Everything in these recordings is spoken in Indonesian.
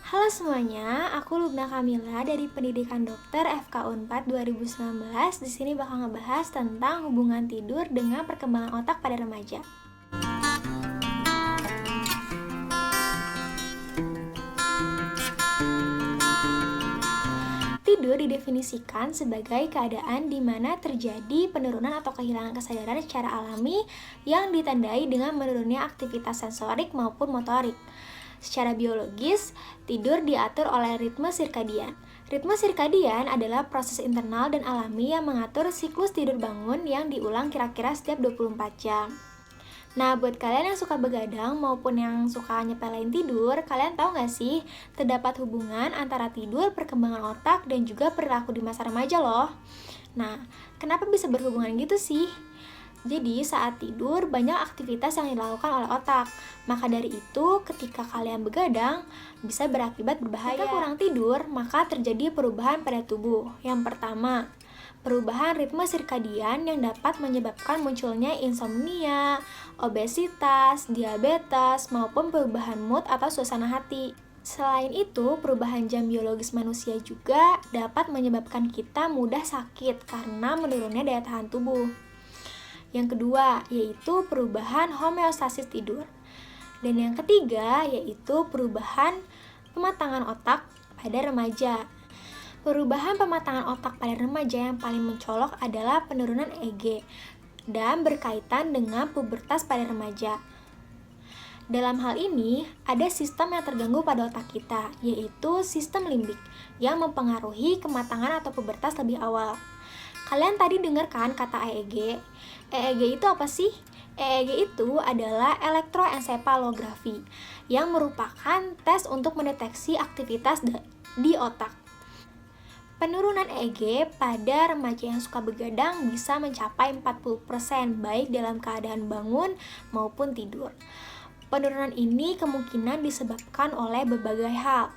Halo semuanya, aku Lubna Kamila dari Pendidikan Dokter FK Unpad 2019. Di sini bakal ngebahas tentang hubungan tidur dengan perkembangan otak pada remaja. Tidur didefinisikan sebagai keadaan di mana terjadi penurunan atau kehilangan kesadaran secara alami yang ditandai dengan menurunnya aktivitas sensorik maupun motorik. Secara biologis, tidur diatur oleh ritme sirkadian. Ritme sirkadian adalah proses internal dan alami yang mengatur siklus tidur bangun yang diulang kira-kira setiap 24 jam. Nah, buat kalian yang suka begadang maupun yang suka nyepelein tidur, kalian tahu nggak sih, terdapat hubungan antara tidur, perkembangan otak, dan juga perilaku di masa remaja loh. Nah, kenapa bisa berhubungan gitu sih? Jadi, saat tidur, banyak aktivitas yang dilakukan oleh otak. Maka dari itu, ketika kalian begadang, bisa berakibat berbahaya. Jika kurang tidur, maka terjadi perubahan pada tubuh. Yang pertama, perubahan ritme sirkadian yang dapat menyebabkan munculnya insomnia, obesitas, diabetes, maupun perubahan mood atau suasana hati. Selain itu, perubahan jam biologis manusia juga dapat menyebabkan kita mudah sakit karena menurunnya daya tahan tubuh. Yang kedua, yaitu perubahan homeostasis tidur. Dan yang ketiga, yaitu perubahan pematangan otak pada remaja. Perubahan pematangan otak pada remaja yang paling mencolok adalah penurunan EEG dan berkaitan dengan pubertas pada remaja. Dalam hal ini, ada sistem yang terganggu pada otak kita, yaitu sistem limbik, yang mempengaruhi kematangan atau pubertas lebih awal. Kalian tadi dengar kan kata EEG? EEG itu apa sih? EEG itu adalah elektroensepalografi yang merupakan tes untuk mendeteksi aktivitas di otak. Penurunan EEG pada remaja yang suka begadang bisa mencapai 40% baik dalam keadaan bangun maupun tidur. Penurunan ini kemungkinan disebabkan oleh berbagai hal.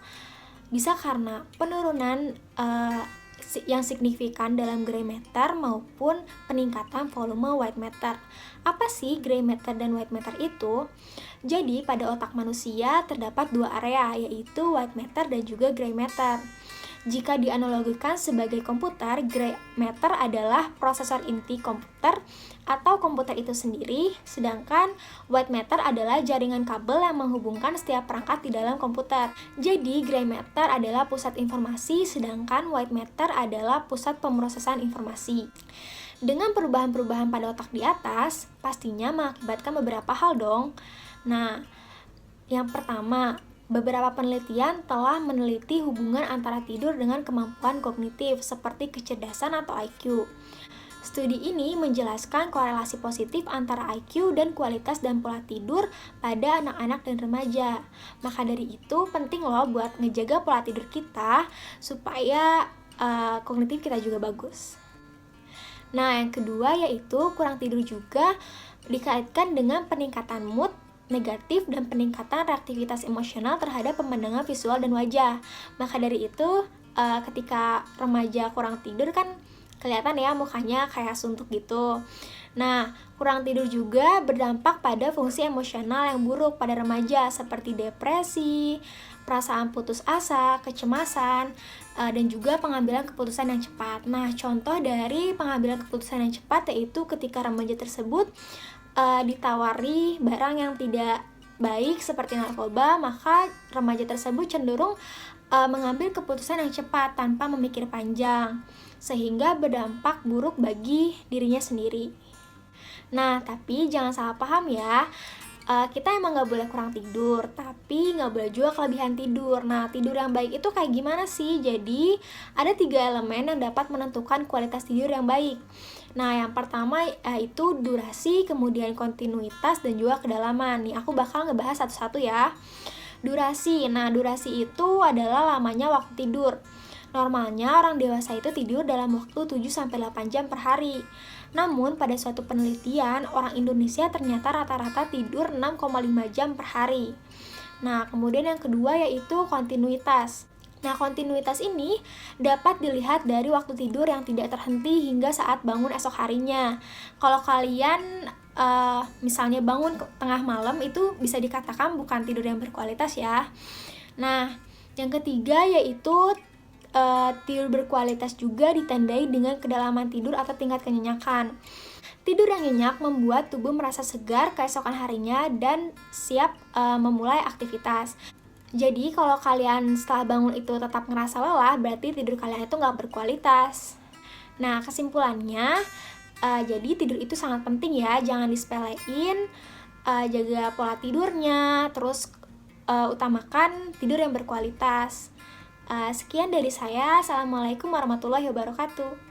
Bisa karena penurunan yang signifikan dalam gray matter maupun peningkatan volume white matter. Apa sih gray matter dan white matter itu? Jadi pada otak manusia terdapat dua area, yaitu white matter dan juga gray matter. Jika dianalogikan sebagai komputer, gray matter adalah prosesor inti komputer atau komputer itu sendiri, sedangkan white matter adalah jaringan kabel yang menghubungkan setiap perangkat di dalam komputer. Jadi, gray matter adalah pusat informasi, sedangkan white matter adalah pusat pemrosesan informasi. Dengan perubahan-perubahan pada otak di atas, pastinya mengakibatkan beberapa hal dong. Nah, yang pertama, beberapa penelitian telah meneliti hubungan antara tidur dengan kemampuan kognitif seperti kecerdasan atau IQ. Studi ini menjelaskan korelasi positif antara IQ dan kualitas dan pola tidur pada anak-anak dan remaja. Maka dari itu penting loh buat ngejaga pola tidur kita supaya kognitif kita juga bagus. Nah, yang kedua yaitu kurang tidur juga dikaitkan dengan peningkatan mood negatif dan peningkatan reaktivitas emosional terhadap pemandangan visual dan wajah. Maka dari itu, ketika remaja kurang tidur kan kelihatan ya mukanya kayak suntuk gitu. Nah, kurang tidur juga berdampak pada fungsi emosional yang buruk pada remaja seperti depresi, perasaan putus asa, kecemasan, dan juga pengambilan keputusan yang cepat. Nah, contoh dari pengambilan keputusan yang cepat yaitu ketika remaja tersebut ditawari barang yang tidak baik seperti narkoba, maka remaja tersebut cenderung mengambil keputusan yang cepat tanpa memikir panjang, sehingga berdampak buruk bagi dirinya sendiri. Nah, tapi jangan salah paham ya, kita emang gak boleh kurang tidur, tapi gak boleh juga kelebihan tidur. Nah, tidur yang baik itu kayak gimana sih? Jadi, ada 3 elemen yang dapat menentukan kualitas tidur yang baik. Nah, yang pertama itu durasi, kemudian kontinuitas, dan juga kedalaman. Nih, aku bakal ngebahas satu-satu ya. Durasi. Nah, durasi itu adalah lamanya waktu tidur. Normalnya orang dewasa itu tidur dalam waktu 7-8 jam per hari. Namun, pada suatu penelitian, orang Indonesia ternyata rata-rata tidur 6,5 jam per hari. Nah, kemudian yang kedua yaitu kontinuitas. Nah, kontinuitas ini dapat dilihat dari waktu tidur yang tidak terhenti hingga saat bangun esok harinya. Kalau kalian misalnya bangun tengah malam, itu bisa dikatakan bukan tidur yang berkualitas ya. Nah, Yang ketiga yaitu tidur berkualitas juga ditandai dengan kedalaman tidur atau tingkat kenyenyakan. Tidur yang nyenyak membuat tubuh merasa segar keesokan harinya dan siap memulai aktivitas. Jadi kalau kalian setelah bangun itu tetap ngerasa lelah, berarti tidur kalian itu nggak berkualitas. Nah, kesimpulannya, jadi tidur itu sangat penting ya, jangan disepelein, jaga pola tidurnya, terus utamakan tidur yang berkualitas. Sekian dari saya, Assalamualaikum warahmatullahi wabarakatuh.